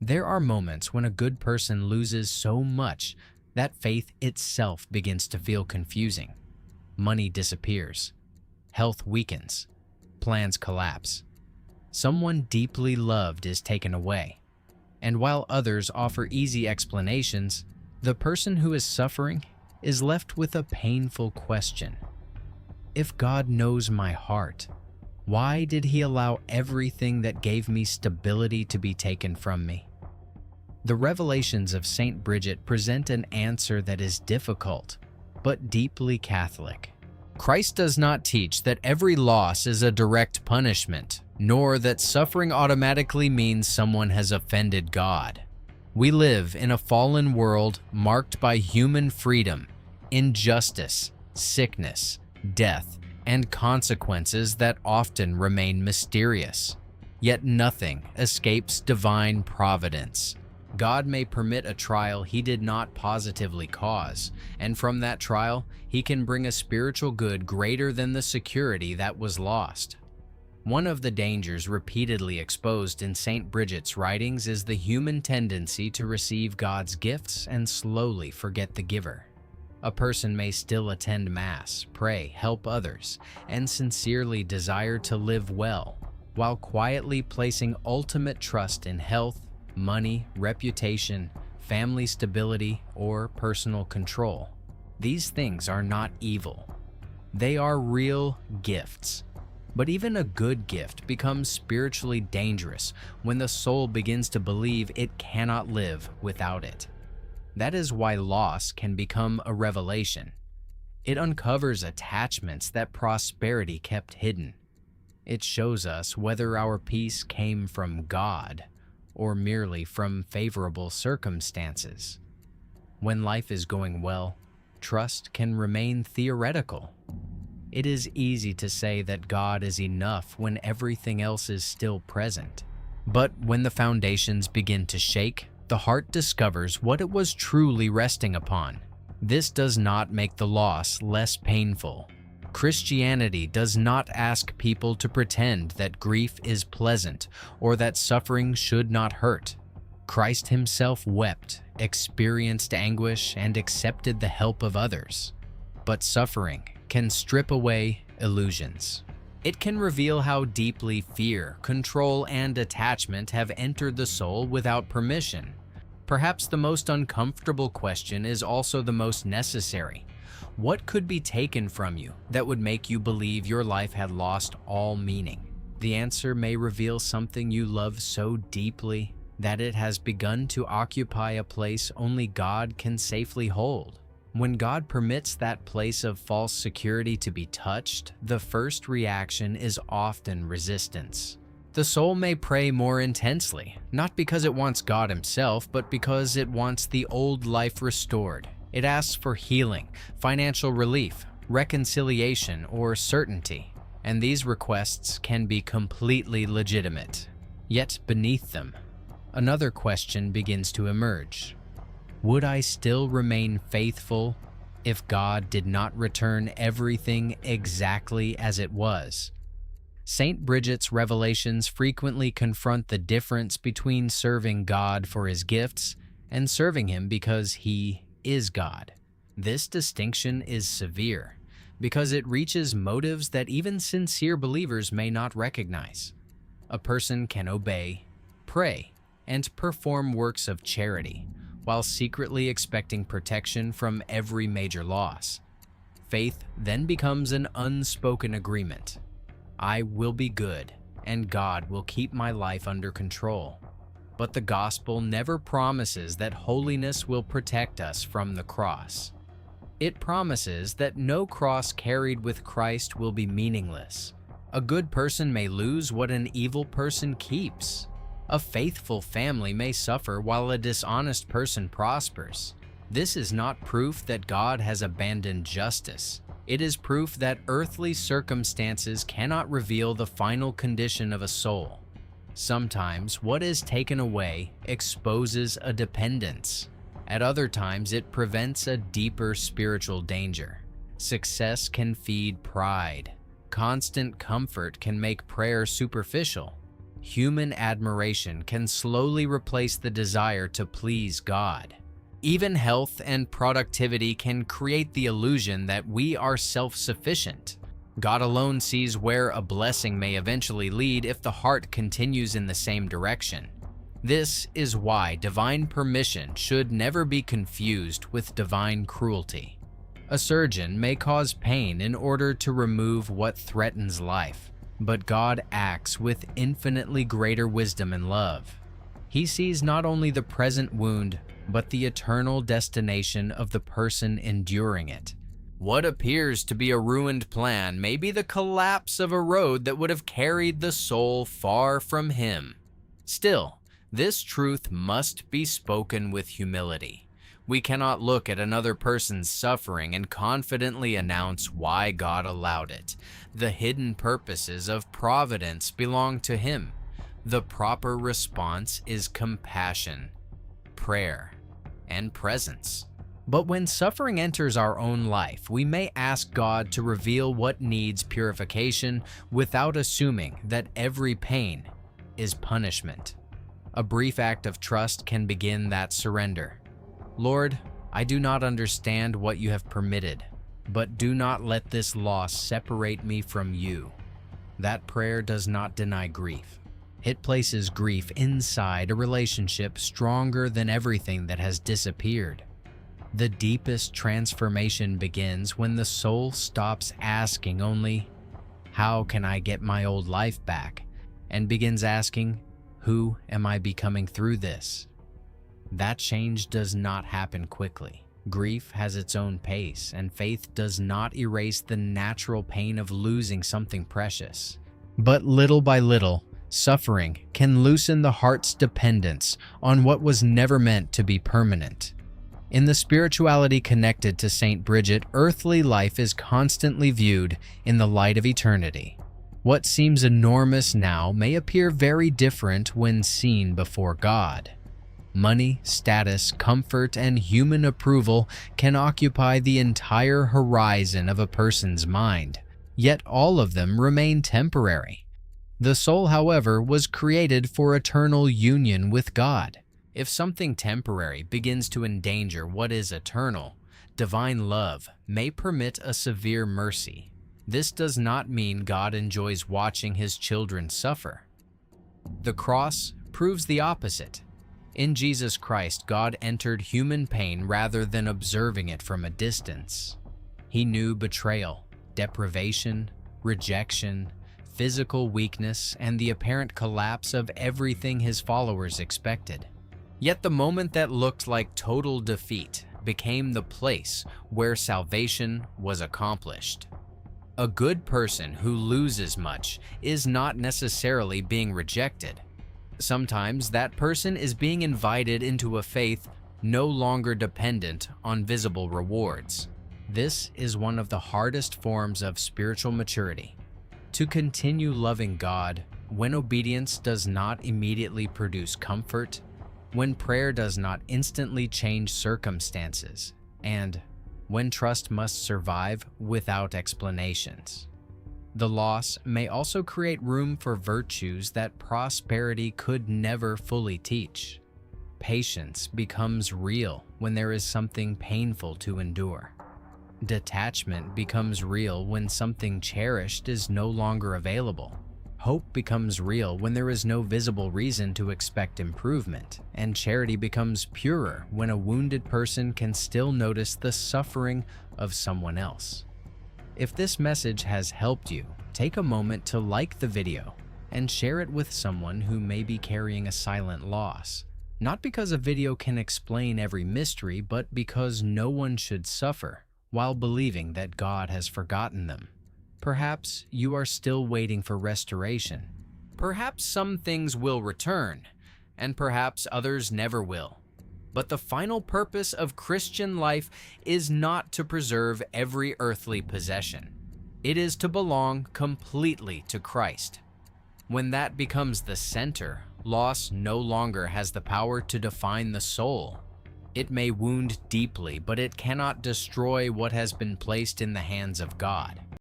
There are moments when a good person loses so much that faith itself begins to feel confusing. Money disappears, health weakens, plans collapse. Someone deeply loved is taken away. And while others offer easy explanations, the person who is suffering is left with a painful question. If God knows my heart, why did He allow everything that gave me stability to be taken from me? The revelations of Saint Bridget present an answer that is difficult, but deeply Catholic. Christ does not teach that every loss is a direct punishment, nor that suffering automatically means someone has offended God. We live in a fallen world marked by human freedom, injustice, sickness, death, and consequences that often remain mysterious. Yet nothing escapes divine providence. God may permit a trial He did not positively cause, and from that trial, He can bring a spiritual good greater than the security that was lost. One of the dangers repeatedly exposed in Saint Bridget's writings is the human tendency to receive God's gifts and slowly forget the giver. A person may still attend Mass, pray, help others, and sincerely desire to live well, while quietly placing ultimate trust in health, money, reputation, family stability, or personal control. These things are not evil. They are real gifts. But even a good gift becomes spiritually dangerous when the soul begins to believe it cannot live without it. That is why loss can become a revelation. It uncovers attachments that prosperity kept hidden. It shows us whether our peace came from God or merely from favorable circumstances. When life is going well, trust can remain theoretical. It is easy to say that God is enough when everything else is still present. But when the foundations begin to shake, the heart discovers what it was truly resting upon. This does not make the loss less painful. Christianity does not ask people to pretend that grief is pleasant or that suffering should not hurt. Christ Himself wept, experienced anguish, and accepted the help of others. But suffering can strip away illusions. It can reveal how deeply fear, control, and attachment have entered the soul without permission. Perhaps the most uncomfortable question is also the most necessary. What could be taken from you that would make you believe your life had lost all meaning? The answer may reveal something you love so deeply that it has begun to occupy a place only God can safely hold. When God permits that place of false security to be touched, the first reaction is often resistance. The soul may pray more intensely, not because it wants God Himself, but because it wants the old life restored. It asks for healing, financial relief, reconciliation, or certainty, and these requests can be completely legitimate. Yet beneath them, another question begins to emerge. Would I still remain faithful if God did not return everything exactly as it was? Saint Bridget's revelations frequently confront the difference between serving God for His gifts and serving Him because He is God. This distinction is severe because it reaches motives that even sincere believers may not recognize. A person can obey, pray, and perform works of charity while secretly expecting protection from every major loss. Faith then becomes an unspoken agreement. I will be good, and God will keep my life under control. But the gospel never promises that holiness will protect us from the cross. It promises that no cross carried with Christ will be meaningless. A good person may lose what an evil person keeps. A faithful family may suffer while a dishonest person prospers. This is not proof that God has abandoned justice. It is proof that earthly circumstances cannot reveal the final condition of a soul. Sometimes what is taken away exposes a dependence. At other times, it prevents a deeper spiritual danger. Success can feed pride. Constant comfort can make prayer superficial. human admiration can slowly replace the desire to please God. Even health and productivity can create the illusion that we are self-sufficient. God alone sees where a blessing may eventually lead if the heart continues in the same direction. This is why divine permission should never be confused with divine cruelty. A surgeon may cause pain in order to remove what threatens life, but God acts with infinitely greater wisdom and love. He sees not only the present wound, but the eternal destination of the person enduring it. What appears to be a ruined plan may be the collapse of a road that would have carried the soul far from Him. Still, this truth must be spoken with humility. We cannot look at another person's suffering and confidently announce why God allowed it. The hidden purposes of Providence belong to Him. The proper response is compassion, prayer, and presence. But when suffering enters our own life, we may ask God to reveal what needs purification without assuming that every pain is punishment. A brief act of trust can begin that surrender. Lord, I do not understand what you have permitted, but do not let this loss separate me from you. That prayer does not deny grief. It places grief inside a relationship stronger than everything that has disappeared. The deepest transformation begins when the soul stops asking only, "How can I get my old life back?" and begins asking, "Who am I becoming through this?" That change does not happen quickly. Grief has its own pace, and faith does not erase the natural pain of losing something precious. But little by little, suffering can loosen the heart's dependence on what was never meant to be permanent. In the spirituality connected to Saint Bridget, earthly life is constantly viewed in the light of eternity. What seems enormous now may appear very different when seen before God. Money, status, comfort, and human approval can occupy the entire horizon of a person's mind, yet all of them remain temporary. The soul, however, was created for eternal union with God. If something temporary begins to endanger what is eternal, divine love may permit a severe mercy. This does not mean God enjoys watching His children suffer. The cross proves the opposite. In Jesus Christ, God entered human pain rather than observing it from a distance. He knew betrayal, deprivation, rejection, physical weakness, and the apparent collapse of everything His followers expected. Yet the moment that looked like total defeat became the place where salvation was accomplished. A good person who loses much is not necessarily being rejected. Sometimes that person is being invited into a faith no longer dependent on visible rewards. This is one of the hardest forms of spiritual maturity. To continue loving God when obedience does not immediately produce comfort, when prayer does not instantly change circumstances, and when trust must survive without explanations. The loss may also create room for virtues that prosperity could never fully teach. Patience becomes real when there is something painful to endure. Detachment becomes real when something cherished is no longer available. Hope becomes real when there is no visible reason to expect improvement, and charity becomes purer when a wounded person can still notice the suffering of someone else. If this message has helped you, take a moment to like the video and share it with someone who may be carrying a silent loss. Not because a video can explain every mystery, but because no one should suffer while believing that God has forgotten them. Perhaps you are still waiting for restoration. Perhaps some things will return, and perhaps others never will. But the final purpose of Christian life is not to preserve every earthly possession. It is to belong completely to Christ. When that becomes the center, loss no longer has the power to define the soul. It may wound deeply, but it cannot destroy what has been placed in the hands of God.